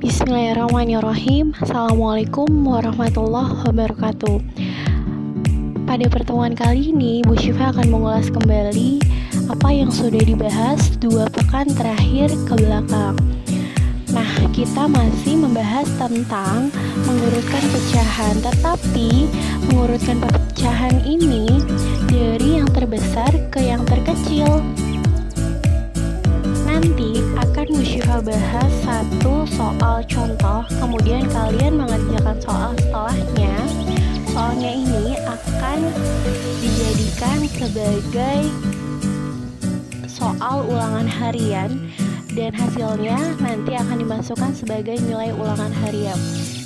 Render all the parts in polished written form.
Bismillahirrahmanirrahim. Assalamualaikum warahmatullahi wabarakatuh. Pada pertemuan kali ini, Bu Syifa akan mengulas kembali apa yang sudah dibahas 2 pekan terakhir ke belakang. Nah, kita masih membahas tentang mengurutkan pecahan, tetapi mengurutkan pecahan ini dari yang terbesar ke yang terkecil. Nanti akan Bu Syifa bahas satu soal contoh, kemudian kalian mengerjakan soal setelahnya. Soalnya ini akan dijadikan sebagai soal ulangan harian dan hasilnya nanti akan dimasukkan sebagai nilai ulangan harian.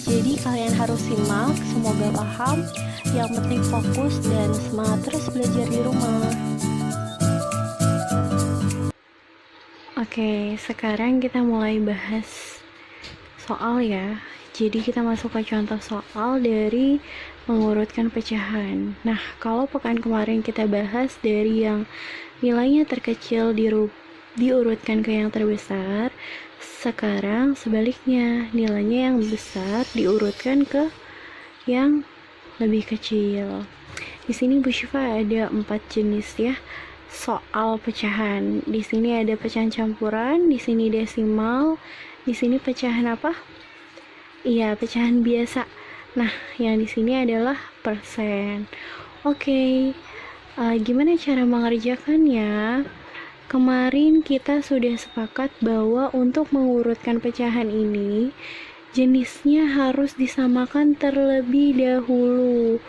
Jadi kalian harus simak, semoga paham. Yang penting fokus dan semangat terus belajar di rumah. Oke, sekarang kita mulai bahas soal ya. Jadi kita masuk ke contoh soal dari mengurutkan pecahan. Nah, kalau pekan kemarin kita bahas dari yang nilainya terkecil diurutkan ke yang terbesar, sekarang sebaliknya, nilainya yang besar diurutkan ke yang lebih kecil. Di sini Bu Syifa ada 4 jenis ya. Soal pecahan. Di sini ada pecahan campuran, di sini desimal, di sini pecahan apa? Iya, pecahan biasa. Nah, yang di sini adalah persen. Oke. Gimana cara mengerjakannya? Kemarin kita sudah sepakat bahwa untuk mengurutkan pecahan ini jenisnya harus disamakan terlebih dahulu.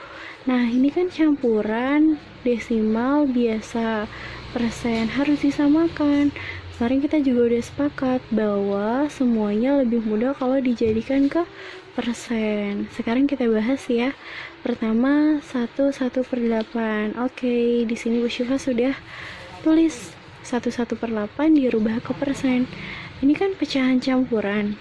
Nah, ini kan campuran, desimal, biasa, persen harus disamakan. Kemarin kita juga udah sepakat bahwa semuanya lebih mudah kalau dijadikan ke persen. Sekarang kita bahas ya. Pertama, 1/8. Oke, di sini Bu Syifa sudah tulis 1/8 dirubah ke persen. Ini kan pecahan campuran.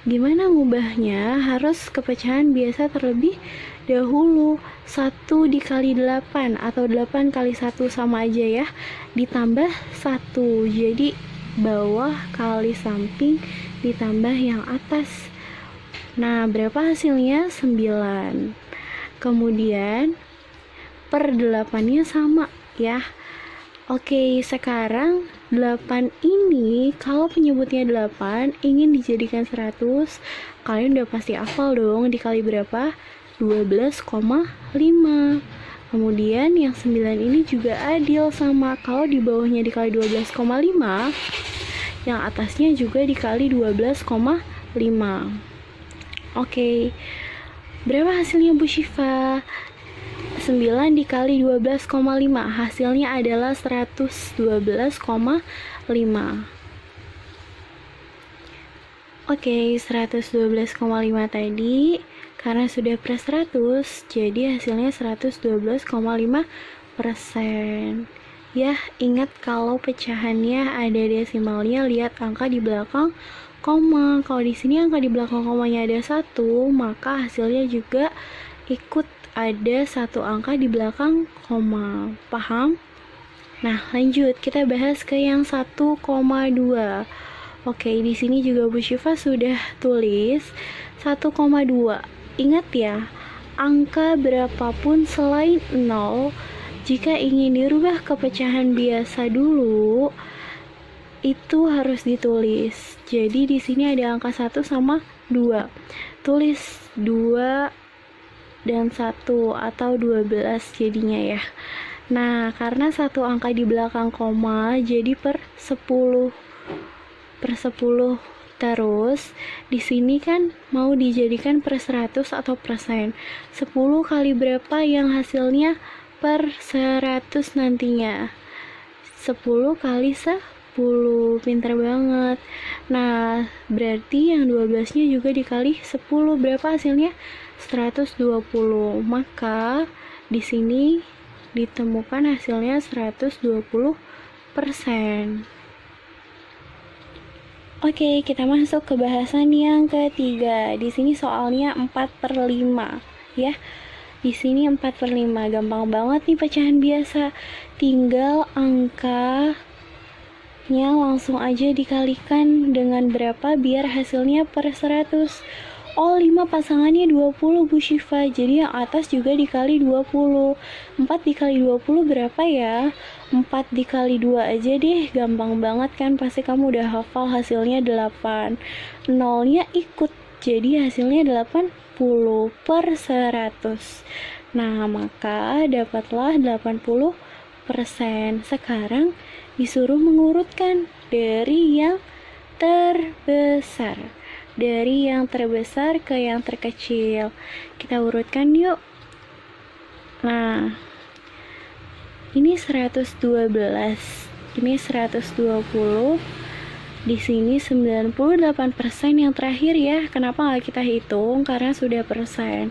Gimana ngubahnya? Harus ke pecahan biasa terlebih dahulu. 1 dikali 8 atau 8 kali 1 sama aja ya, ditambah 1. Jadi bawah kali samping ditambah yang atas. Nah, berapa hasilnya? 9. Kemudian per 8-nya sama ya. Oke, sekarang 8 ini kalau penyebutnya 8 ingin dijadikan 100, kalian udah pasti hafal dong, dikali berapa? 12,5. Kemudian yang 9 ini juga adil sama, kalau di bawahnya dikali 12,5, yang atasnya juga dikali 12,5. Oke, berapa hasilnya Bu Syifa? 9 dikali 12,5, hasilnya adalah 112,5. Oke, 112,5 tadi karena sudah per 100, jadi hasilnya 112,5%. Ya, ingat kalau pecahannya ada desimalnya, lihat angka di belakang koma. Kalau di sini angka di belakang komanya ada 1, maka hasilnya juga ikut ada 1 angka di belakang koma. Paham? Nah, lanjut kita bahas ke yang 1,2. Oke, di sini juga Bu Syifa sudah tulis 1,2. Ingat ya, angka berapapun selain 0 jika ingin dirubah ke pecahan biasa dulu itu harus ditulis. Jadi di sini ada angka 1 sama 2. Tulis 2 dan 1 atau 12 jadinya ya. Nah, karena 1 angka di belakang koma jadi per 10 terus di sini kan mau dijadikan per 100 atau persen. 10 kali berapa yang hasilnya per 100 nantinya? 10 kali 10, pintar banget. Nah, berarti yang 12 nya juga dikali 10, berapa hasilnya? 120. Maka di sini ditemukan hasilnya 120%. Oke, kita masuk ke bahasan yang ketiga. Di sini soalnya 4/5 ya. Di sini 4/5, gampang banget nih pecahan biasa. Tinggal angka 4-nya langsung aja dikalikan dengan berapa biar hasilnya per 100. Oh, 5 pasangannya 20 Bu Syifa. Jadi yang atas juga dikali 20. 4 dikali 20 berapa ya? 4 dikali 2 aja deh. Gampang banget kan? Pasti kamu udah hafal hasilnya 8. Nolnya ikut. Jadi hasilnya 80 per 100. Nah, maka dapatlah 80%. Sekarang disuruh mengurutkan dari yang terbesar. Dari yang terbesar ke yang terkecil. Kita urutkan yuk. Nah, ini 112, ini 120, di sini 98% yang terakhir ya. Kenapa nggak kita hitung? Karena sudah persen.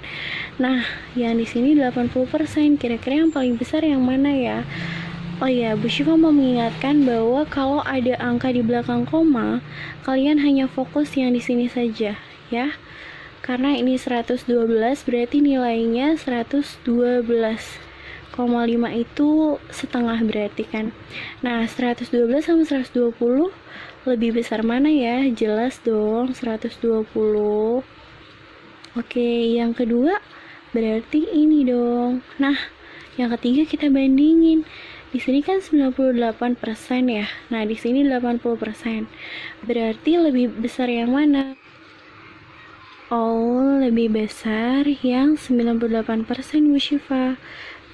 Nah, yang di sini 80%. Kira-kira yang paling besar yang mana ya? Oh ya, Bu Syifa mau mengingatkan bahwa kalau ada angka di belakang koma, kalian hanya fokus yang di sini saja, ya. Karena ini 112, berarti nilainya 112,5 itu setengah berarti kan. Nah, 112 sama 120 lebih besar mana ya? Jelas dong, 120. Oke, yang kedua berarti ini dong. Nah, yang ketiga kita bandingin. Di sini kan 98% ya. Nah, di sini 80%. Berarti lebih besar yang mana? Oh, lebih besar yang 98% Bu Syifa.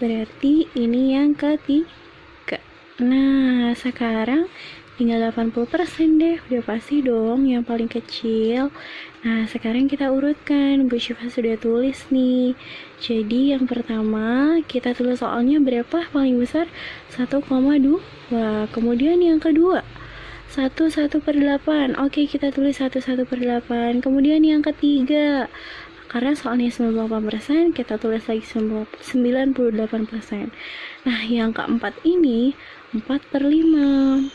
Berarti ini yang ketiga. Nah, sekarang tinggal 80% deh. Udah pasti dong yang paling kecil. Nah, sekarang kita urutkan. Bu Syifa sudah tulis nih. Jadi yang pertama kita tulis soalnya berapa paling besar? 1,2. Kemudian yang kedua 1/8. Oke, kita tulis 1/8. Kemudian yang ketiga, karena soalnya 98%, kita tulis lagi 98%. Nah, yang keempat ini 4/5.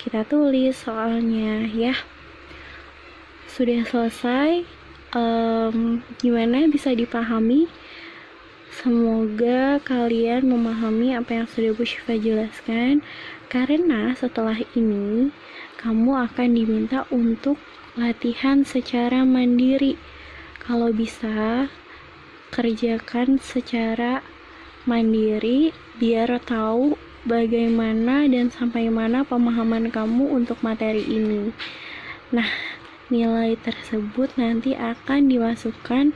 Kita tulis soalnya ya. Sudah selesai. Gimana, bisa dipahami? Semoga kalian memahami apa yang sudah Bu Syifa jelaskan, karena setelah ini kamu akan diminta untuk latihan secara mandiri. Kalau bisa, kerjakan secara mandiri biar tahu bagaimana dan sampai mana pemahaman kamu untuk materi ini. Nah, nilai tersebut nanti akan dimasukkan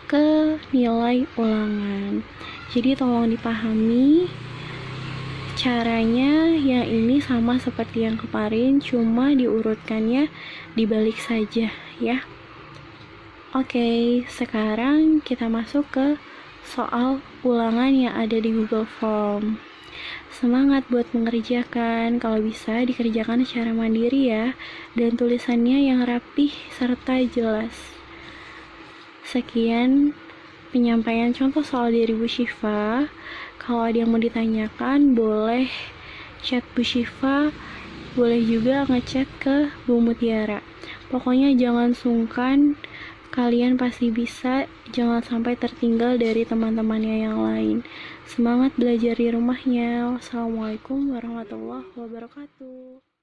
ke nilai ulangan. Jadi tolong dipahami caranya. Yang ini sama seperti yang kemarin, cuma diurutkannya dibalik saja ya. Oke, sekarang kita masuk ke soal ulangan yang ada di Google Form. Semangat buat mengerjakan. Kalau bisa dikerjakan secara mandiri ya, dan tulisannya yang rapih serta jelas. Sekian penyampaian contoh soal dari Bu Syifa. Kalau ada yang mau ditanyakan, boleh chat Bu Syifa, boleh juga ngechat ke Bu Mutiara. Pokoknya jangan sungkan, kalian pasti bisa. Jangan sampai tertinggal dari teman-temannya yang lain. Semangat belajar di rumahnya. Wassalamualaikum warahmatullahi wabarakatuh.